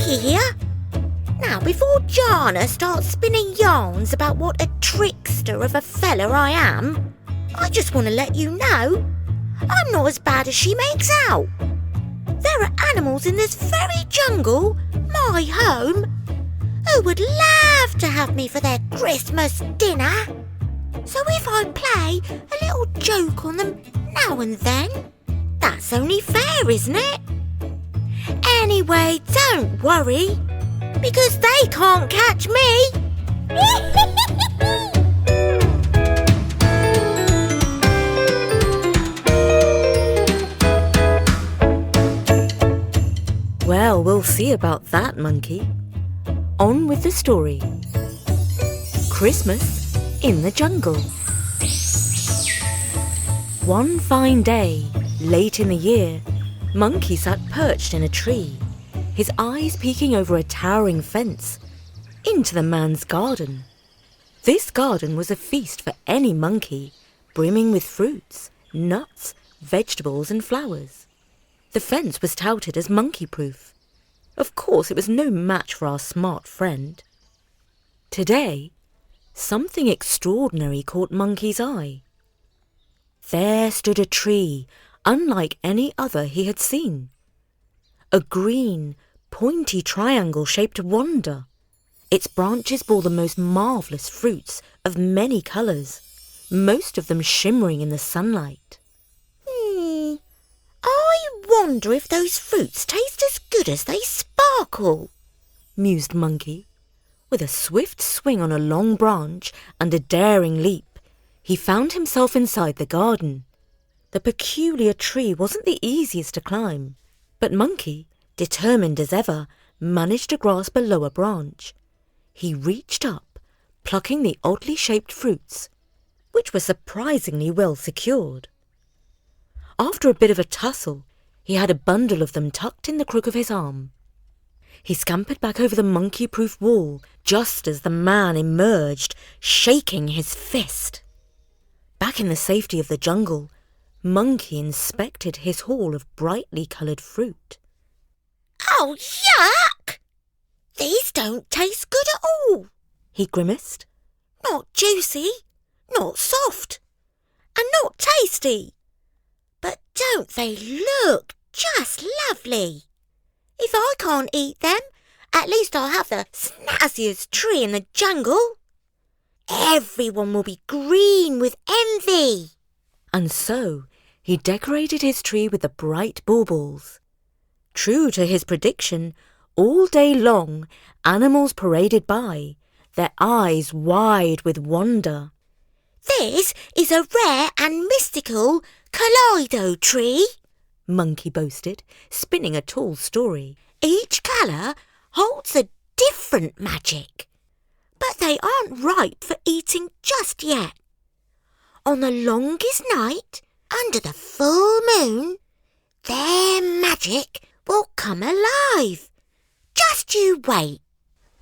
Monkey here. Now, before Jana starts spinning yarns about what a trickster of a fella I am, I just want to let you know I'm not as bad as she makes out. There are animals in this very jungle, my home, who would love to have me for their Christmas dinner. So if I play a little joke on them now and then, that's only fair, isn't it? Anyway, don't worry, because they can't catch me. Well, we'll see about that, Monkey. On with the story. Christmas in the jungle. One fine day, late in the year, Monkey sat perched in a tree, his eyes peeking over a towering fence into the man's garden. This garden was a feast for any monkey, brimming with fruits, nuts, vegetables and flowers. The fence was touted as monkey-proof. Of course, it was no match for our smart friend. Today, something extraordinary caught Monkey's eye. There stood a tree, unlike any other he had seen. A green, pointy triangle-shaped wonder. Its branches bore the most marvellous fruits of many colours, most of them shimmering in the sunlight. I wonder if those fruits taste as good as they sparkle, mused Monkey. With a swift swing on a long branch and a daring leap, he found himself inside the garden. The peculiar tree wasn't the easiest to climb, but Monkey, determined as ever, managed to grasp a lower branch. He reached up, plucking the oddly shaped fruits, which were surprisingly well secured. After a bit of a tussle, he had a bundle of them tucked in the crook of his arm. He scampered back over the monkey-proof wall just as the man emerged, shaking his fist. Back in the safety of the jungle, Monkey inspected his haul of brightly coloured fruit. Oh, yuck! These don't taste good at all, he grimaced. Not juicy, not soft, and not tasty. But don't they look just lovely? If I can't eat them, at least I'll have the snazziest tree in the jungle. Everyone will be green with envy. And so he decorated his tree with the bright baubles. True to his prediction, all day long animals paraded by, their eyes wide with wonder. This is a rare and mystical kaleido tree, Monkey boasted, spinning a tall story. Each colour holds a different magic, but they aren't ripe for eating just yet. On the longest night, under the full moon, their magic will come alive. Just you wait.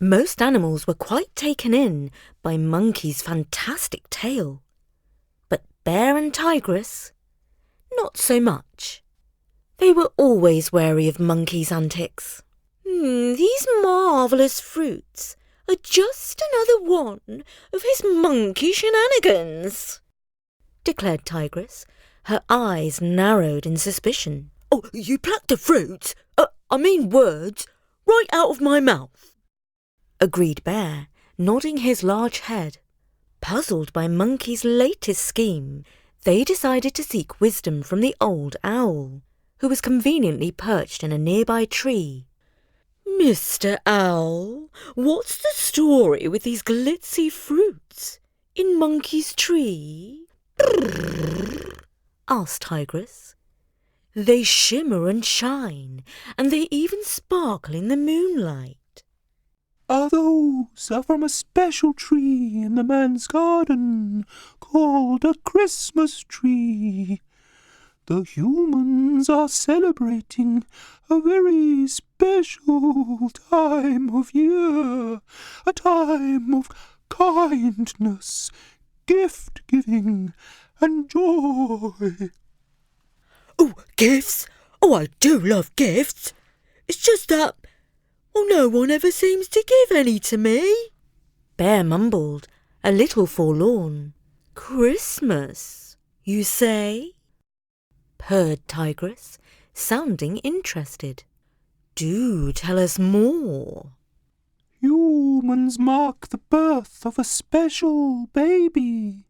Most animals were quite taken in by Monkey's fantastic tale. But Bear and Tigress, not so much. They were always wary of Monkey's antics. These marvellous fruits are just another one of his monkey shenanigans, declared Tigress, her eyes narrowed in suspicion. Oh, you plucked the fruits, words, right out of my mouth, agreed Bear, nodding his large head. Puzzled by Monkey's latest scheme, they decided to seek wisdom from the old owl, who was conveniently perched in a nearby tree. Mr. Owl, what's the story with these glitzy fruits in Monkey's tree? asked Tigress. They shimmer and shine, and they even sparkle in the moonlight. Those are from a special tree in the man's garden, called a Christmas tree. The humans are celebrating a very special time of year, a time of kindness, gift-giving, and joy. Oh, gifts! Oh, I do love gifts. It's just that, Oh, no one ever seems to give any to me. Bear mumbled, a little forlorn. Christmas, you say? Purred Tigress, sounding interested. Do tell us more. Humans mark the birth of a special baby.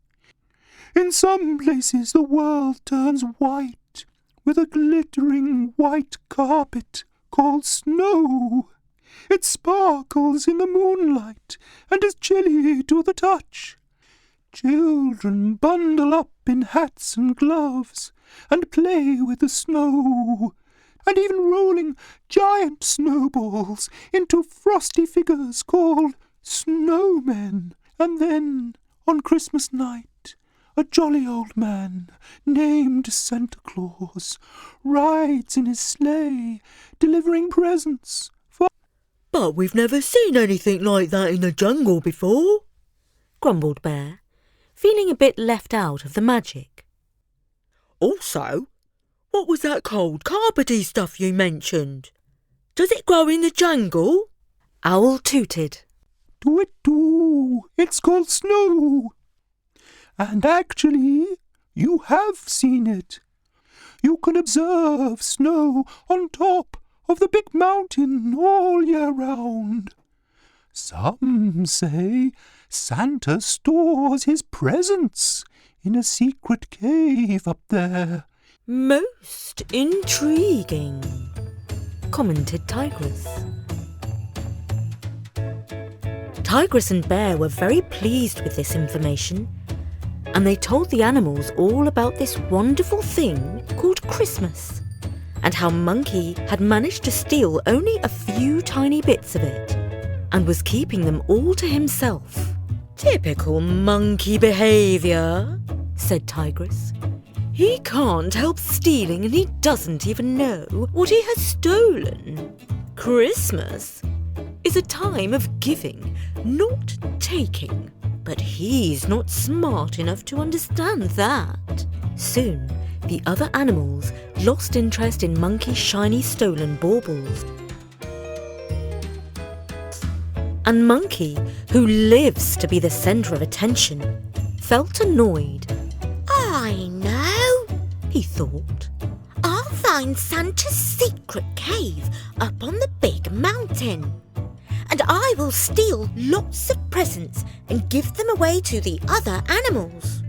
In some places the world turns white, with a glittering white carpet called snow. It sparkles in the moonlight and is chilly to the touch. Children bundle up in hats and gloves and play with the snow, and even rolling giant snowballs into frosty figures called snowmen. And then, on Christmas night, a jolly old man named Santa Claus rides in his sleigh, delivering presents for... But we've never seen anything like that in the jungle before, grumbled Bear, feeling a bit left out of the magic. Also, what was that cold carpety stuff you mentioned? Does it grow in the jungle? Owl tooted. Do it do. It's called snow. And actually, you have seen it. You can observe snow on top of the big mountain all year round. Some say Santa stores his presents in a secret cave up there. Most intriguing, commented Tigress. Tigress and Bear were very pleased with this information, and they told the animals all about this wonderful thing called Christmas, and how Monkey had managed to steal only a few tiny bits of it, and was keeping them all to himself. Typical monkey behaviour, said Tigress. He can't help stealing and he doesn't even know what he has stolen. Christmas is a time of giving, not taking. But he's not smart enough to understand that. Soon, the other animals lost interest in Monkey's shiny stolen baubles. And Monkey, who lives to be the centre of attention, felt annoyed. I know, he thought. I'll find Santa's secret cave up on the big mountain. And I will steal lots of presents and give them away to the other animals.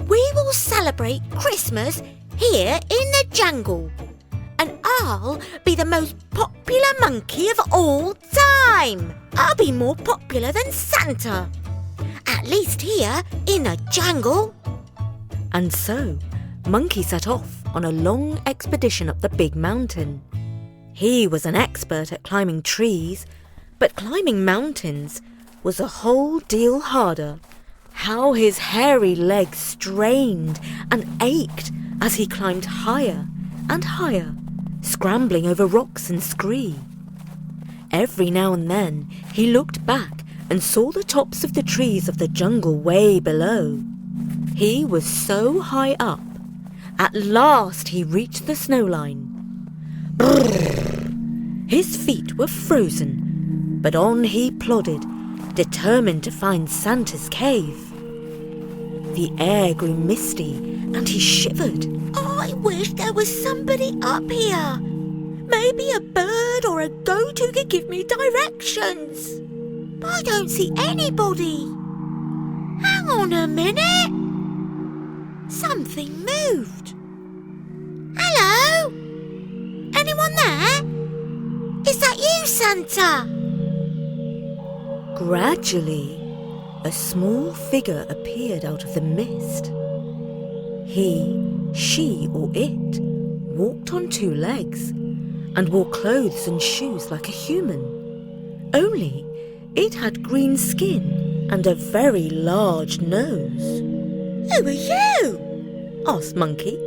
We will celebrate Christmas here in the jungle. And I'll be the most popular monkey of all time. I'll be more popular than Santa. At least here in the jungle. And so, Monkey set off on a long expedition up the big mountain. He was an expert at climbing trees, but climbing mountains was a whole deal harder. How his hairy legs strained and ached as he climbed higher and higher, scrambling over rocks and scree. Every now and then he looked back and saw the tops of the trees of the jungle way below. He was so high up. At last he reached the snowline. Brrr! His feet were frozen, but on he plodded, determined to find Santa's cave. The air grew misty and he shivered. I wish there was somebody up here. Maybe a bird or a goat who could give me directions. But I don't see anybody. Hang on a minute. Something moved. Hello? Anyone there? Is that you, Santa? Gradually, a small figure appeared out of the mist. He, she, or it walked on two legs and wore clothes and shoes like a human. Only it had green skin and a very large nose. Who are you? asked Monkey.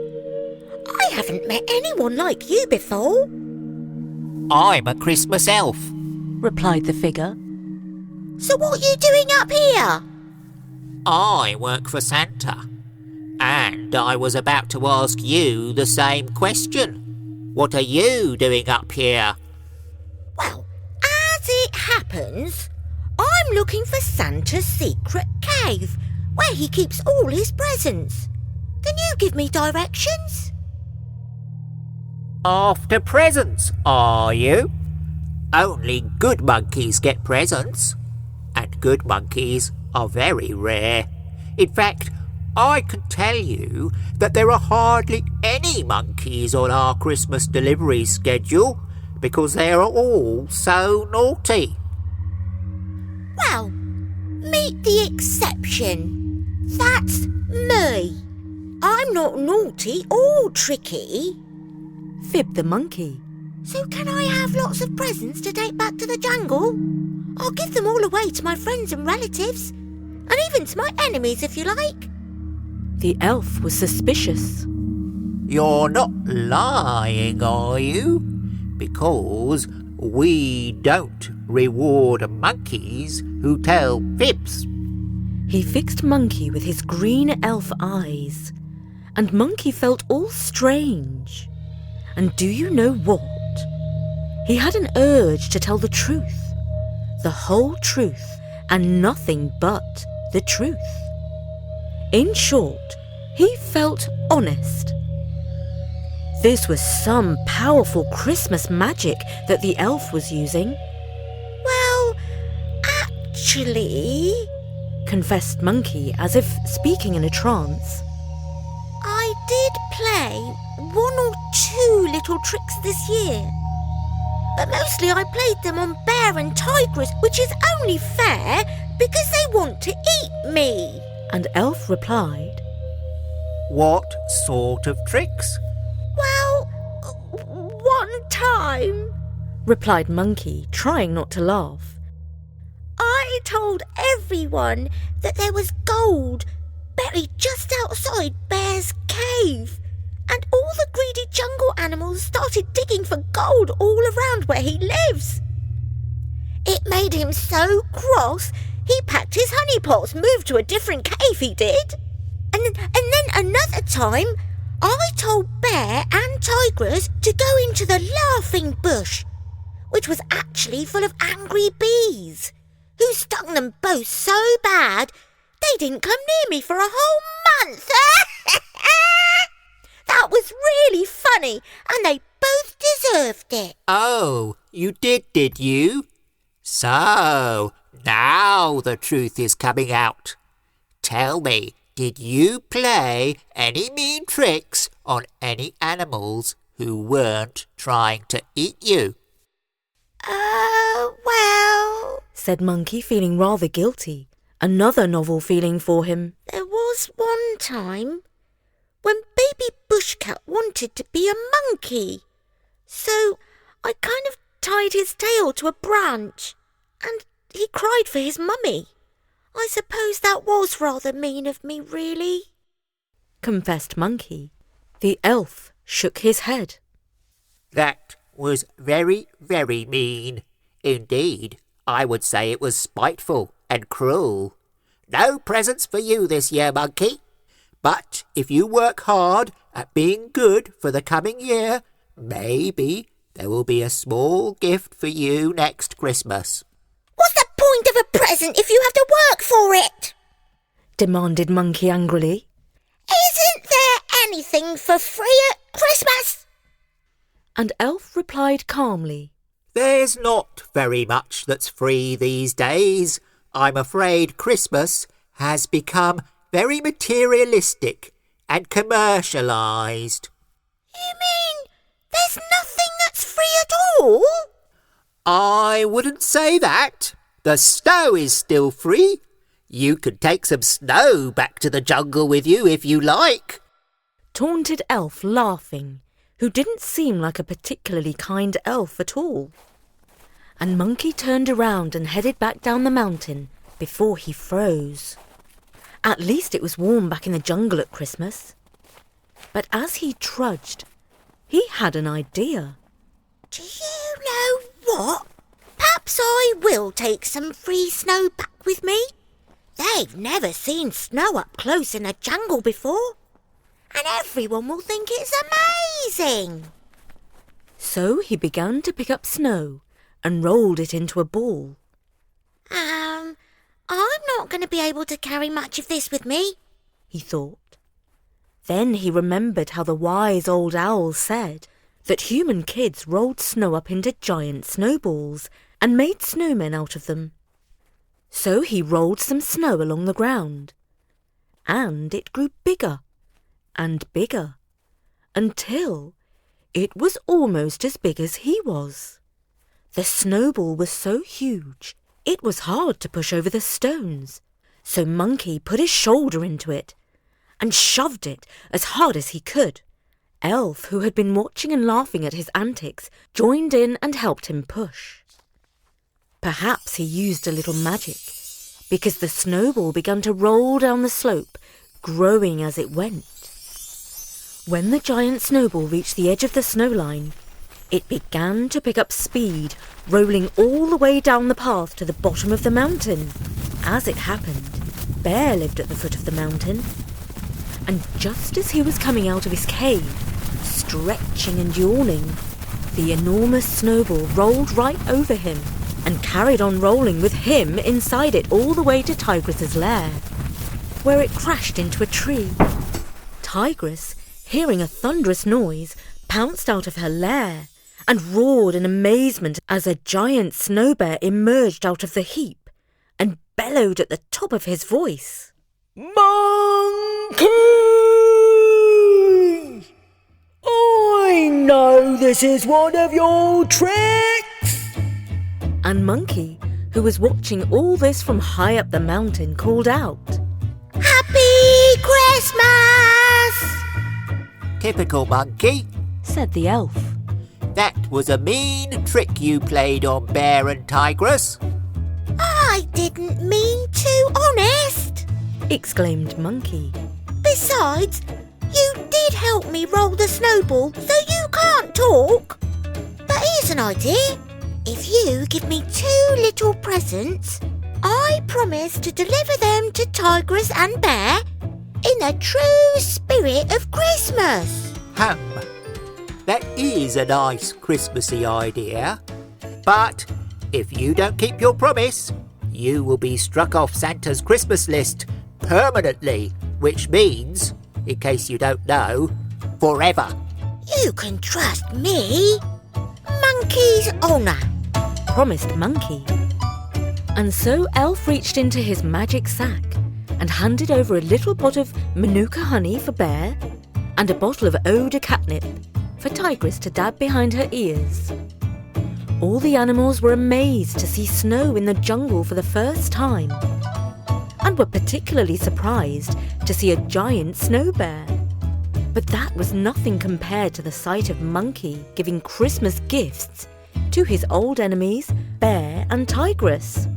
I haven't met anyone like you before. I'm a Christmas elf, replied the figure. So what are you doing up here? I work for Santa, and I was about to ask you the same question. What are you doing up here? Well, happens. I'm looking for Santa's secret cave, where he keeps all his presents. Can you give me directions? After presents, are you? Only good monkeys get presents, and good monkeys are very rare. In fact, I can tell you that there are hardly any monkeys on our Christmas delivery schedule because they are all so naughty. Well, meet the exception. That's me. I'm not naughty or tricky. Fibbed the monkey. So can I have lots of presents to take back to the jungle? I'll give them all away to my friends and relatives, and even to my enemies if you like. The elf was suspicious. You're not lying, are you? Because we don't reward monkeys who tell fibs. He fixed Monkey with his green elf eyes, and Monkey felt all strange. And do you know what? He had an urge to tell the truth, the whole truth, and nothing but the truth. In short, he felt honest. This was some powerful Christmas magic that the elf was using. Well, actually, confessed Monkey as if speaking in a trance. I did play 1 or 2 little tricks this year. But mostly I played them on bear and tigress, which is only fair because they want to eat me. And Elf replied, What sort of tricks? Well, one time, replied Monkey, trying not to laugh. I told everyone that there was gold buried just outside Bear's cave, and all the greedy jungle animals started digging for gold all around where he lives. It made him so cross, he packed his honey pots, moved to a different cave, he did. And then another time, I told Bear and Tigress to go into the laughing bush, which was actually full of angry bees, who stung them both so bad they didn't come near me for a whole month. That was really funny, and they both deserved it. Oh, you did you? So, now the truth is coming out. Tell me, did you play any mean tricks on any animals who weren't trying to eat you? Well, said Monkey, feeling rather guilty. Another novel feeling for him. There was one time when baby Bushcat wanted to be a monkey. So I kind of tied his tail to a branch, and he cried for his mummy. I suppose that was rather mean of me, really, confessed Monkey. The elf shook his head. That was very, very mean. Indeed, I would say it was spiteful and cruel. No presents for you this year, Monkey. But if you work hard at being good for the coming year, maybe there will be a small gift for you next Christmas. What's the point of a present if you have to work for it? Demanded Monkey angrily. Isn't there anything for free at Christmas? And Elf replied calmly. There's not very much that's free these days. I'm afraid Christmas has become very materialistic and commercialised. You mean there's nothing that's free at all? I wouldn't say that. The snow is still free. You can take some snow back to the jungle with you if you like. Taunted Elf, laughing, who didn't seem like a particularly kind elf at all. And Monkey turned around and headed back down the mountain before he froze. At least it was warm back in the jungle at Christmas. But as he trudged, he had an idea. Do you know what? Perhaps I will take some free snow back with me. They've never seen snow up close in a jungle before, and everyone will think it's amazing. So he began to pick up snow and rolled it into a ball. I'm not going to be able to carry much of this with me, he thought. Then he remembered how the wise old owl said that human kids rolled snow up into giant snowballs and made snowmen out of them. So he rolled some snow along the ground, and it grew bigger and bigger until it was almost as big as he was. The snowball was so huge it was hard to push over the stones, so Monkey put his shoulder into it and shoved it as hard as he could. Elf, who had been watching and laughing at his antics, joined in and helped him push. Perhaps he used a little magic, because the snowball began to roll down the slope, growing as it went. When the giant snowball reached the edge of the snow line, it began to pick up speed, rolling all the way down the path to the bottom of the mountain. As it happened, Bear lived at the foot of the mountain, and just as he was coming out of his cave, stretching and yawning, the enormous snowball rolled right over him and carried on rolling with him inside it all the way to Tigress's lair, where it crashed into a tree. Tigress, hearing a thunderous noise, pounced out of her lair and roared in amazement as a giant snow bear emerged out of the heap and bellowed at the top of his voice. Monkey! I know this is one of your tricks! And Monkey, who was watching all this from high up the mountain, called out, Happy Christmas! Typical Monkey. said the elf. That was a mean trick you played on Bear and Tigress. I didn't mean to, honest. Exclaimed Monkey. Besides, you did help me roll the snowball, so you can't talk. But here's an idea. If you give me 2 little presents, I promise to deliver them to Tigress and Bear in the true spirit of Christmas. That is a nice Christmassy idea. But if you don't keep your promise, you will be struck off Santa's Christmas list permanently, which means, in case you don't know, forever. You can trust me. Monkey's honour, promised Monkey. And so Elf reached into his magic sack and handed over a little pot of Manuka honey for Bear and a bottle of eau de catnip for Tigress to dab behind her ears. All the animals were amazed to see snow in the jungle for the first time, and were particularly surprised to see a giant snow bear. But that was nothing compared to the sight of Monkey giving Christmas gifts to his old enemies, Bear and Tigress.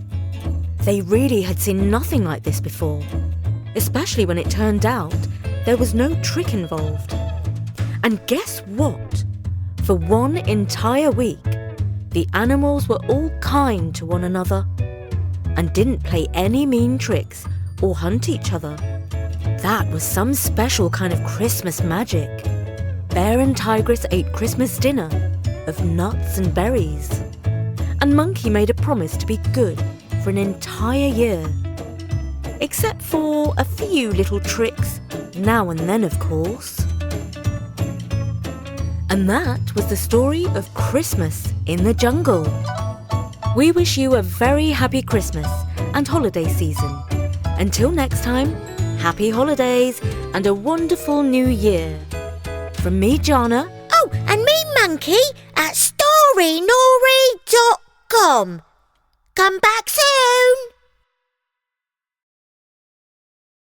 They really had seen nothing like this before, especially when it turned out there was no trick involved. And guess what? For one entire week, the animals were all kind to one another and didn't play any mean tricks or hunt each other. That was some special kind of Christmas magic. Bear and Tigress ate Christmas dinner of nuts and berries, and Monkey made a promise to be good for an entire year, except for a few little tricks now and then, of course. And that was the story of Christmas in the jungle. We wish you a very happy Christmas and holiday season. Until next time, happy holidays and a wonderful new year. From me, Jana. Oh, and me, Monkey, at Storynory.com. Come back